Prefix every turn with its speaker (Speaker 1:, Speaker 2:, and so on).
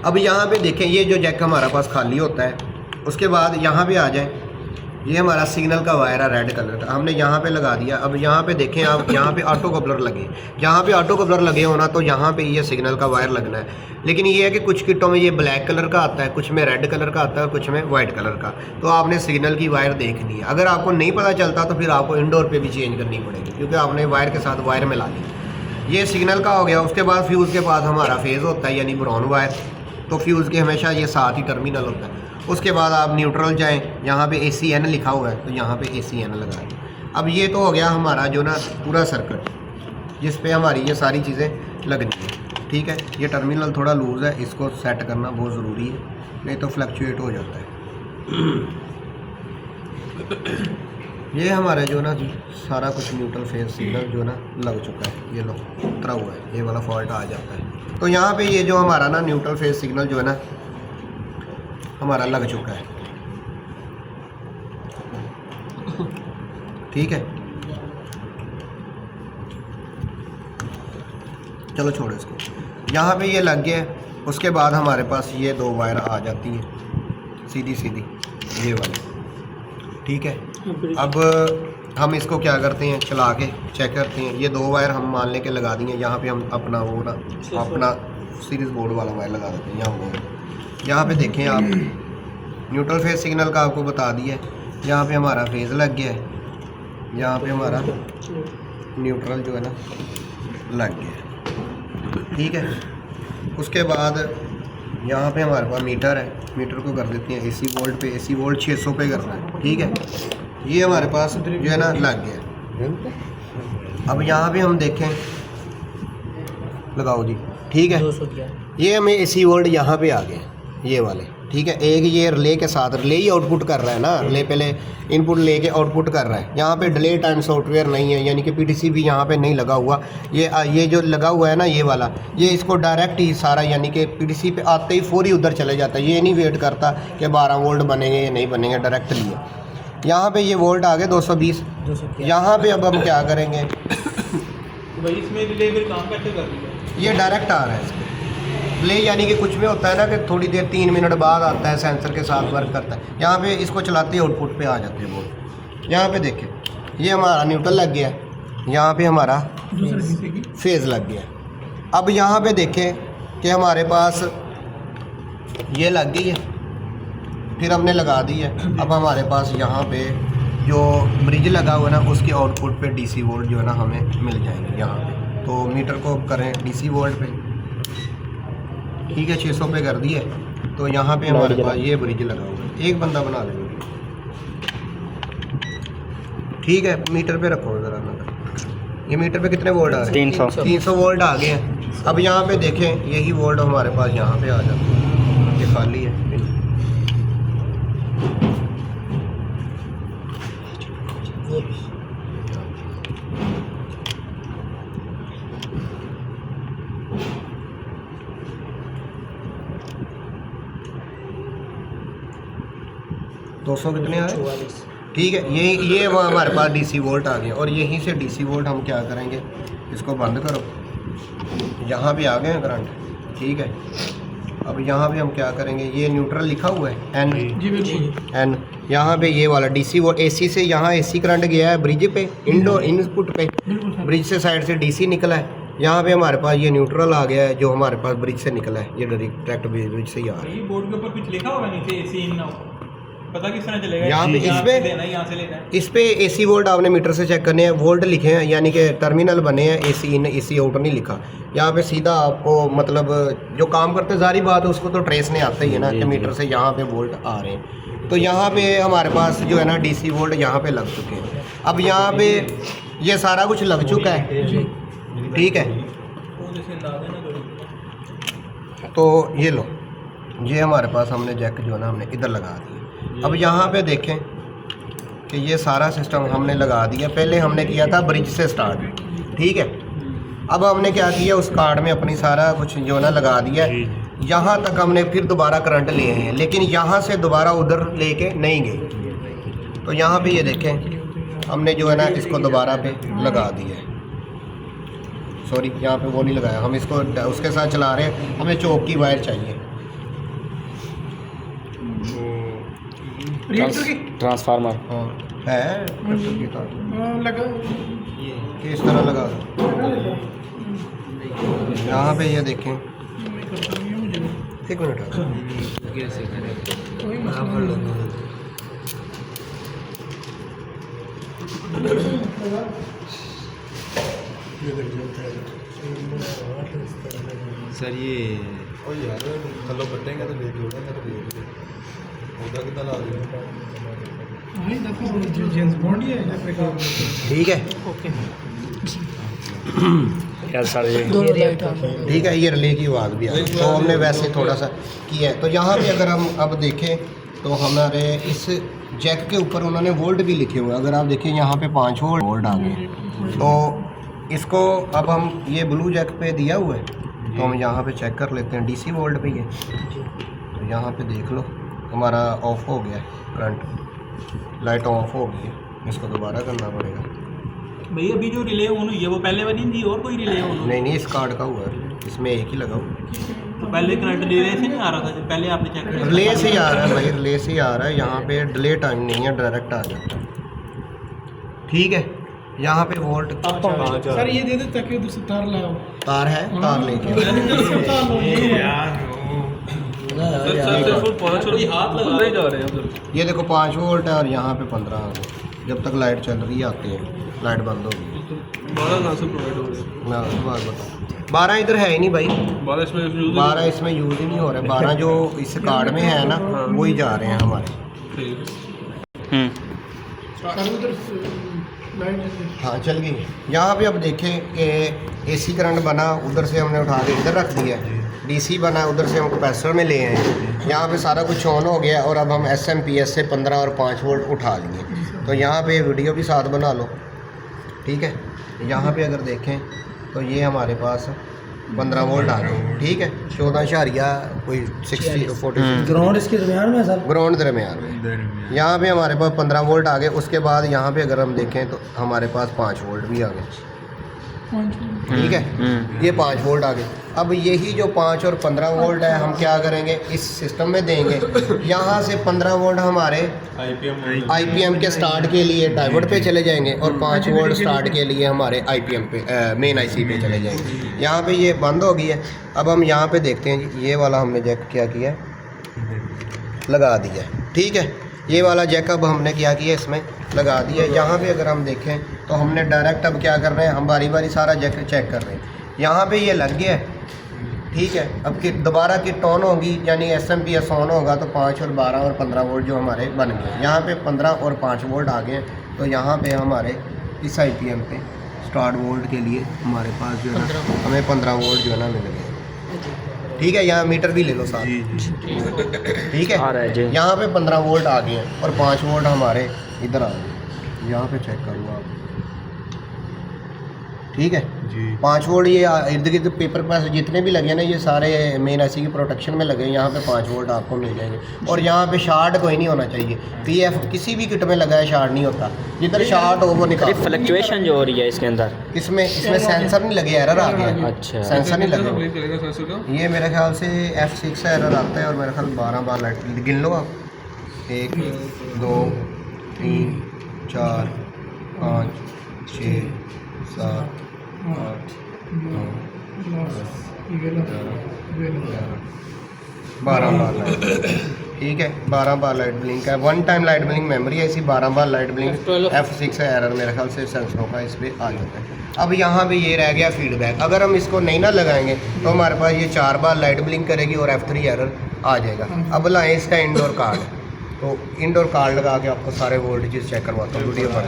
Speaker 1: अब यहाँ पे देखें, ये जो जैक हमारा पास खाली होता है, उसके बाद यहाँ पे आ जाए, ये हमारा सिग्नल का वायर है रेड कलर का, हमने यहाँ पे लगा दिया। अब यहाँ पे देखें आप, यहाँ पे ऑटो कपलर लगे, जहाँ पे ऑटो कपलर लगे होना तो यहाँ पे ये सिग्नल का वायर लगना है। लेकिन ये है कि कुछ किटों में ये ब्लैक कलर का आता है, कुछ में रेड कलर का आता है, कुछ में वाइट कलर का। तो आपने सिग्नल की वायर देखनी है। अगर आपको नहीं पता चलता तो फिर आपको इंडोर पे भी चेंज करनी पड़ेगी, क्योंकि आपने वायर के साथ वायर मिला ली। ये सिग्नल का हो गया। उसके बाद फ्यूज़ के पास हमारा फेज़ होता है, यानी ब्राउन वायर। तो फ्यूज़ के हमेशा ये साथ ही टर्मिनल होता है। उसके बाद आप न्यूट्रल जाएँ, यहाँ पे ACN लिखा हुआ है तो यहाँ पे ACN लगाएं। अब ये तो हो गया हमारा जो ना पूरा सर्किट, जिस पे हमारी ये सारी चीज़ें लगनी है। ठीक है, ये टर्मिनल थोड़ा लूज़ है, इसको सेट करना बहुत ज़रूरी है, नहीं तो फ्लक्चुएट हो जाता है। ये हमारा जो ना सारा कुछ न्यूट्रल फेज सिग्नल जो ना लग चुका है, ये लो उतरा हुआ है, ये वाला फॉल्ट आ जाता है। तो यहाँ पे ये जो हमारा ना न्यूट्रल फेज सिग्नल जो है ना हमारा लग चुका है। ठीक है, चलो छोड़ो इसको। यहाँ पे ये लग गया है। उसके बाद हमारे पास ये दो वायर आ जाती हैं सीधी सीधी, ये वाली। ठीक है, अब हम इसको क्या करते हैं, चला के चेक करते हैं। ये दो वायर हम मान लेके लगा दिए। यहाँ पे हम अपना वो ना अपना सीरीज बोर्ड वाला वायर लगा देते हैं। यहाँ पे देखें आप, न्यूट्रल फेज सिग्नल का आपको बता दिया है। यहाँ पे हमारा फेज लग गया है, यहाँ पे हमारा न्यूट्रल जो है ना लग गया है। ठीक है, उसके बाद यहाँ पे हमारे पास मीटर है, मीटर को कर देते हैं AC वोल्ट पे। AC वोल्ट 600 पे करना है। ठीक है, ये हमारे पास जो है ना लग गया। अब यहाँ पे हम देखें, लगाओ जी। ठीक है, ये हमें AC वोल्ट यहाँ पे आ गए, ये वाले। ठीक है, एक ये रिले के साथ, रिले ही आउटपुट कर रहा है ना, रिले पहले इनपुट लेके आउटपुट कर रहा है। यहाँ पे डिले टाइम सॉफ्टवेयर नहीं है, यानी कि PTC भी यहाँ पे नहीं लगा हुआ। ये जो लगा हुआ है ना ये वाला, ये इसको डायरेक्ट ही सारा, यानी कि PTC पे आते ही फौरी उधर चले जाता है। ये नहीं वेट करता कि 12 वोल्ट बनेंगे या नहीं बनेंगे, डायरेक्टली है। यहाँ पे ये वोल्ट आ गए 220। यहाँ पे अब हम क्या करेंगे,
Speaker 2: इसमें रिले फिर काम कैसे कर रही है?
Speaker 1: ये डायरेक्ट आ रहा है इसमें प्ले, यानी कि कुछ में होता है ना कि थोड़ी देर 3 मिनट बाद आता है, सेंसर के साथ वर्क करता है। यहाँ पे इसको चलाते ही आउटपुट पे आ जाते हैं वो। यहाँ पे देखें, ये हमारा न्यूट्रल लग गया, यहाँ पे हमारा फेज लग गया। अब यहाँ पे देखें कि हमारे पास ये लग गई है, फिर हमने लगा दी है। अब हमारे पास यहाँ पे जो ब्रिज लगा हुआ है ना, उसके आउटपुट पे DC वोल्ट जो है ना हमें मिल जाएंगे यहाँ पे। तो मीटर को करें DC वोल्ट पे। ठीक है, 600 पे कर दिए। तो यहाँ पे हमारे पास ये ब्रिज लगा हुआ है, एक बंदा बना लेंगे। ठीक है, मीटर पे रखो ज़रा ना, ये मीटर पे कितने वोल्ट आ रहे हैं? 300 वोल्ट आ गए हैं। अब यहाँ पे देखें, यही वोल्ट हमारे पास यहाँ पे आ जाते हैं, ये खाली है। दो 200 कितने आए? ठीक है, ये हमारे पास DC वोल्ट आ गया। और यहीं से DC वोल्ट हम क्या करेंगे, इसको बंद करो। यहाँ पे आ गए हैं करंट। ठीक है, अब यहाँ पे हम क्या करेंगे, ये न्यूट्रल लिखा हुआ है N। यहाँ पे ये वाला DC वोल्ट, AC से यहाँ AC करंट गया है ब्रिज पे, इनपुट पे, ब्रिज से साइड से DC निकला है। यहाँ पे हमारे पास ये न्यूट्रल आ गया है जो हमारे पास ब्रिज से निकला है, ये डायरेक्ट ब्रिज से ही आ रहा है।
Speaker 2: बोर्ड के ऊपर कुछ लिखा होगा नीचे AC इन ना, पता किस तरह चलेगा?
Speaker 1: यहाँ पे इस पे AC वोल्ट आपने मीटर से चेक करने हैं, वोल्ट लिखे हैं, यानी कि टर्मिनल बने हैं, AC इन AC आउट नहीं लिखा। यहाँ पे सीधा आपको मतलब जो काम करते हैं, सारी बात है उसको तो ट्रेस नहीं आता ही है ना कि मीटर से यहाँ पे वोल्ट आ रहे हैं। तो यहाँ पे हमारे पास जो है ना DC वोल्ट यहाँ पे लग चुके हैं। अब यहाँ पे ये सारा कुछ लग चुका है। ठीक है, तो ये लो, ये हमारे पास हमने जैक जो है ना हमने इधर लगा दिया। अब यहाँ पे देखें कि ये सारा सिस्टम हमने लगा दिया। पहले हमने किया था ब्रिज से स्टार्ट। ठीक है, अब हमने क्या किया, उस कार्ड में अपनी सारा कुछ जो ना लगा दिया। यहाँ तक हमने फिर दोबारा करंट लिए हैं, लेकिन यहाँ से दोबारा उधर लेके नहीं गए। तो यहाँ पे ये देखें, हमने जो है ना इसको दोबारा पे लगा दिया है। सॉरी, यहाँ पे वो नहीं लगाया, हम इसको उसके साथ चला रहे हैं। हमें चौक की वायर चाहिए,
Speaker 3: रिएक्टर की
Speaker 4: ट्रांसफार्मर
Speaker 1: हाँ है ट्रैक्टर की तार
Speaker 3: लगा
Speaker 1: किस तरह लगा दो। यहाँ पे ये देखें, एक मिनट
Speaker 3: कोई मसला नहीं।
Speaker 5: सर ये ओ यार थल्लो बटेंगे तो देख लो ना, तो देख लो उधर कितना ला दिया।
Speaker 3: नहीं देखो जेम्स बॉन्ड ही है यहाँ पे।
Speaker 1: ठीक है
Speaker 4: क्या सर ये
Speaker 1: ठीक है। ये रिले की आवाज़ भी आ रही है, तो हमने वैसे थोड़ा सा किया है। तो यहाँ पे अगर हम अब देखें तो हमारे इस जैक के ऊपर उन्होंने वोल्ट भी लिखे हुए हैं। अगर आप देखें यहाँ पे 5 वोल्ट आ गए। तो इसको अब हम ये ब्लू जैक पे दिया हुआ है, तो हम यहाँ पे चेक कर लेते हैं डीसी वोल्ट पे ही है। तो यहाँ पे देख लो हमारा ऑफ हो गया है, करंट लाइट ऑफ हो गई है। इसको दोबारा करना पड़ेगा।
Speaker 2: भैया अभी जो रिले ऑन हुई है वो पहले वाली थी और कोई रिले ऑन?
Speaker 1: नहीं इस कार्ड का हुआ है, इसमें एक ही लगा हुआ।
Speaker 2: तो पहले करंट रिले से नहीं आ रहा था जब पहले आपने चेक किया?
Speaker 1: रिले से ही आ रहा है भाई, रिले से ही आ रहा है। यहाँ पे डिले टाइम नहीं है, डायरेक्ट आ जाता है। ठीक है, यहाँ पे वोल्ट
Speaker 3: सर ये दे दे ताकि दूसरी तार लाओ।
Speaker 1: तार है, तार लेके आओ।
Speaker 2: हाथ लगा रहे जा रहे हैं उधर।
Speaker 1: ये देखो 5 वोल्ट है और यहाँ पे 15 आ गए। जब तक लाइट चल रही आती है, लाइट बंद होगी।
Speaker 2: 12 कहाँ से प्रोवाइड हो रहे हैं?
Speaker 1: ना बात बताओ, 12 इधर है ही नहीं भाई।
Speaker 2: 12 इसमें यूज
Speaker 1: 12 इसमें यूज़ ही नहीं हो रहा है। 12 जो इस कार्ड में है ना, वही जा रहे हैं हमारे।
Speaker 3: सर उधर लाइट जल रही है।
Speaker 1: हाँ चल गई। यहाँ पे अब देखें कि एसी करंट बना, उधर से हमने उठा के इधर रख दिया। डीसी बना, उधर से हम कैपेसिटर में ले आए। यहाँ पे सारा कुछ ऑन हो गया और अब हम एसएमपीएस से 15 और 5 वोल्ट उठा लेंगे। तो यहाँ पे वीडियो भी साथ बना लो। ठीक है, यहाँ पे अगर देखें तो ये हमारे पास 15 वोल्ट आ गए। ठीक है, 14 कोई 40
Speaker 6: ग्राउंड इसके दरमियान में है सर।
Speaker 1: ग्राउंड दरमियान में। यहाँ पे हमारे पास 15 वोल्ट आ गए। उसके बाद यहाँ पे अगर हम देखें तो हमारे पास 5 वोल्ट भी आ गए। ठीक है, ये 5 वोल्ट आ गए। अब यही जो 5 और 15 वोल्ट है, हम क्या करेंगे, इस सिस्टम में देंगे। यहाँ से 15 वोल्ट हमारे आईपीएम के स्टार्ट के लिए डायोड पे चले जाएंगे और 5 वोल्ट स्टार्ट के लिए हमारे आईपीएम पे मेन आईसी पे चले जाएंगे। यहाँ पे ये बंद हो गई है। अब हम यहाँ पे देखते हैं जी, ये वाला हमने जैक क्या किया है, लगा दिया है। ठीक है, ये वाला जैक अब हमने क्या किया, इसमें लगा दिया। यहाँ पे अगर हम देखें तो हमने डायरेक्ट अब क्या कर रहे हैं, हम बारी बारी सारा जैक चेक कर रहे हैं। यहाँ पे ये लग गया है। ठीक है, अब कि दोबारा किट ऑन होगी, यानी एसएमपीएस ऑन होगा तो 5 और 12 और 15 वोल्ट जो हमारे बन गए। यहाँ पे 15 और 5 वोल्ट आ गए। तो यहाँ पे हमारे इस आईपीएम पे स्टार्ट वोल्ट के लिए हमारे पास जो है ना, हमें 15 वोल्ट जो है ना मिल गए। ठीक है, यहाँ मीटर भी ले लो साथ। ठीक है, यहाँ पे 15 वोल्ट आ गए हैं और 5 वोल्ट हमारे इधर आ गए। यहाँ पे चेक करूँगा आप। ठीक है जी, 5 वोल्ट ये इर्द गिर्द पेपर पास जितने भी लगे हैं ना, ये सारे मेन आईसी की प्रोटेक्शन में लगे हैं। यहाँ पे 5 वोल्ट आपको मिल जाएंगे। और यहाँ पे शार्ट कोई नहीं होना चाहिए। पीएफ किसी भी किट में लगा है, शार्ट नहीं होता। जिधर शार्ट हो वो निकाल।
Speaker 4: फ्लक्चुएशन जो हो रही है इसके अंदर,
Speaker 1: इसमें सेंसर नहीं लगे, एरर आ गया।
Speaker 4: अच्छा,
Speaker 1: सेंसर नहीं लगे। ये मेरे ख्याल से F6 से एरर आता है और मेरे ख्याल 12 बार लाइट गिन लो आप। 1 2 3 4 5 6 7 8 9 10 11 12 बार लाइट। ठीक है, 12 बार लाइट ब्लिंक है। 1 टाइम लाइट ब्लिंक मेमोरी है इसी। 12 बार लाइट ब्लिंक F6 है एरर मेरे ख्याल से सेंसरों का इस पर आ जाता है। अब यहाँ पे ये रह गया फीडबैक। अगर हम इसको नहीं ना लगाएंगे तो हमारे पास ये 4 बार लाइट ब्लिंक करेगी और F3 एरर आ जाएगा। अब लाएँ इसका इंडोर कार्ड। तो इंडोर कार्ड लगा के आपको सारे वोल्टेज चेक करवाता हूँ वीडियो पर।